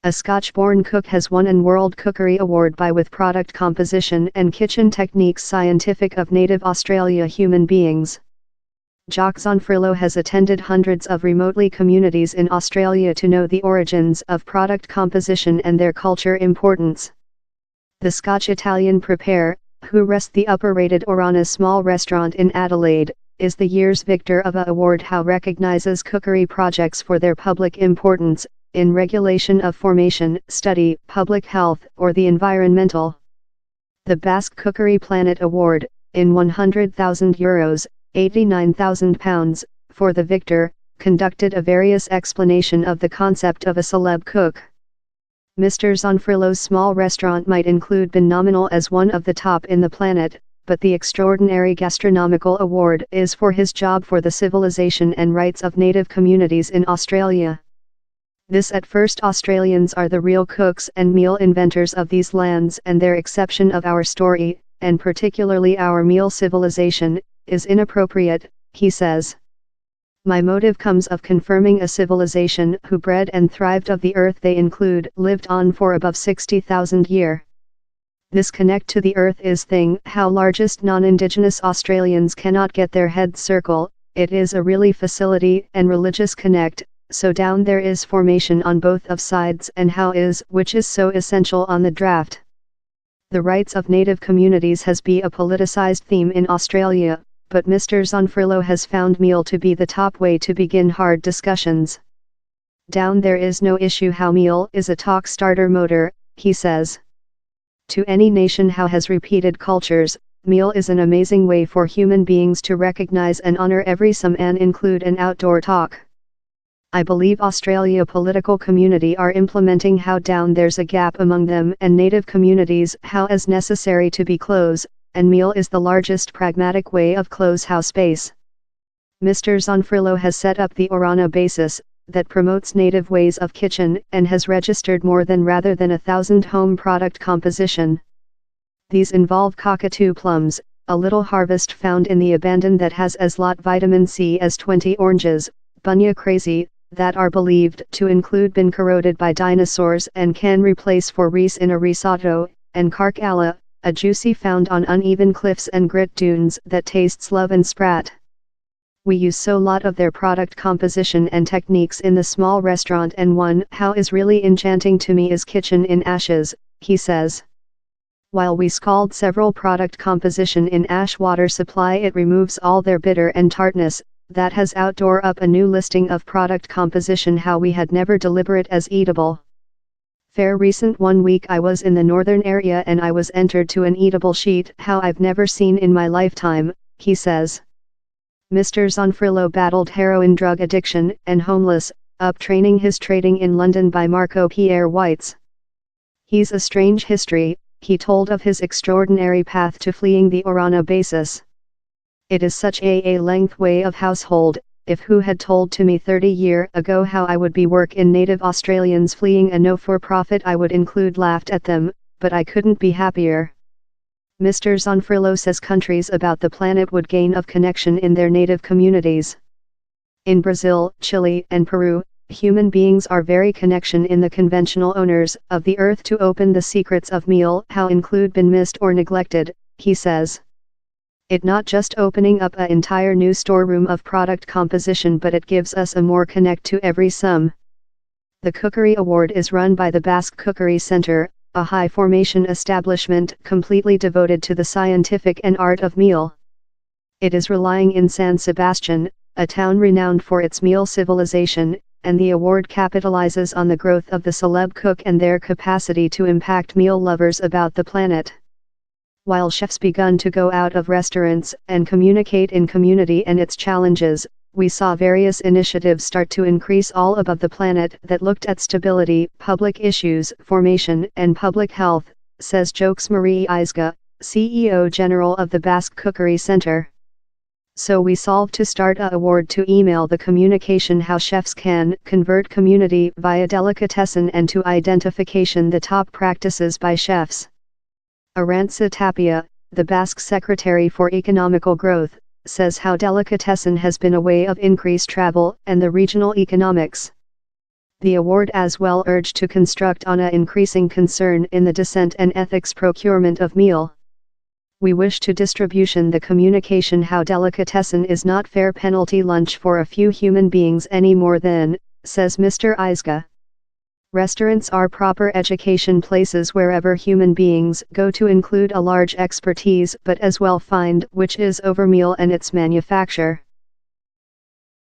A Scotch-born cook has won an World Cookery Award by with product composition and kitchen techniques scientific of native Australia human beings. Jock Zonfrillo has attended hundreds of remotely communities in Australia to know the origins of product composition and their culture importance. The Scotch-Italian prepare, who rests the upper-rated Orana small restaurant in Adelaide, is the year's victor of a award who recognizes cookery projects for their public importance, in regulation of formation, study, public health, or the environmental. The Basque Cookery Planet Award, in €100,000, £89,000, for the victor, conducted a various explanation of the concept of a celeb cook. Mr. Zonfrillo's small restaurant might include been nominal as one of the top in the planet, but the Extraordinary Gastronomical Award is for his job for the civilization and rights of native communities in Australia. This at first Australians are the real cooks and meal inventors of these lands, and their exception of our story, and particularly our meal civilization, is inappropriate, he says. My motive comes of confirming a civilization who bred and thrived of the earth they include lived on for above 60,000 year. This connect to the earth is thing how largest non-indigenous Australians cannot get their heads circle, it is a really facility and religious connect. So down there is formation on both of sides and how is which is so essential on the draft. The rights of native communities has be a politicized theme in Australia, but Mr. Zonfrillo has found meal to be the top way to begin hard discussions. Down there is no issue how meal is a talk starter motor, he says. To any nation how has repeated cultures, meal is an amazing way for human beings to recognize and honor every some and include an outdoor talk. I believe Australia political community are implementing how down there's a gap among them and native communities how as necessary to be close, and meal is the largest pragmatic way of close how space. Mr. Zonfrillo has set up the Orana basis, that promotes native ways of kitchen and has registered more than rather than 1,000 home product composition. These involve cockatoo plums, a little harvest found in the abandon that has as lot vitamin C as 20 oranges, bunya crazy, that are believed to include been corroded by dinosaurs and can replace for reese in a risotto, and carcala, a juicy found on uneven cliffs and grit dunes that tastes love and sprat. We use so lot of their product composition and techniques in the small restaurant, and one how is really enchanting to me is kitchen in ashes, he says. While we scald several product composition in ash water supply, it removes all their bitter and tartness. That has outdoor up a new listing of product composition how we had never deliberate as eatable. Fair recent 1 week I was in the northern area and I was entered to an eatable sheet how I've never seen in my lifetime, he says. Mr. Zonfrillo battled heroin drug addiction and homeless, up training his trading in London by Marco Pierre Whites. He's a strange history, he told of his extraordinary path to fleeing the Orana basis. It is such a length way of household, if who had told to me 30 year ago how I would be work in native Australians fleeing a no-for-profit I would include laughed at them, but I couldn't be happier. Mr. Zonfrillo says countries about the planet would gain of connection in their native communities. In Brazil, Chile and Peru, human beings are very connection in the conventional owners of the earth to open the secrets of meal how include been missed or neglected, he says. It not just opening up an entire new storeroom of product composition, but it gives us a more connect to every some. The Cookery Award is run by the Basque Cookery Center, a high formation establishment completely devoted to the scientific and art of meal. It is relying in San Sebastian, a town renowned for its meal civilization, and the award capitalizes on the growth of the celeb cook and their capacity to impact meal lovers about the planet. While chefs begun to go out of restaurants and communicate in community and its challenges, we saw various initiatives start to increase all above the planet that looked at stability, public issues, formation and public health, says Jokes Marie Isga, CEO General of the Basque Cookery Center. So we solved to start a award to email the communication how chefs can convert community via delicatessen and to identification the top practices by chefs. Arantxa Tapia, the Basque Secretary for Economical Growth, says how delicatessen has been a way of increased travel and the regional economics. The award as well urged to construct on a increasing concern in the decent and ethics procurement of meal. We wish to distribution the communication how delicatessen is not fair penalty lunch for a few human beings any more than, says Mr. Isga. Restaurants are proper education places wherever human beings go to include a large expertise but as well find which is over meal and its manufacture.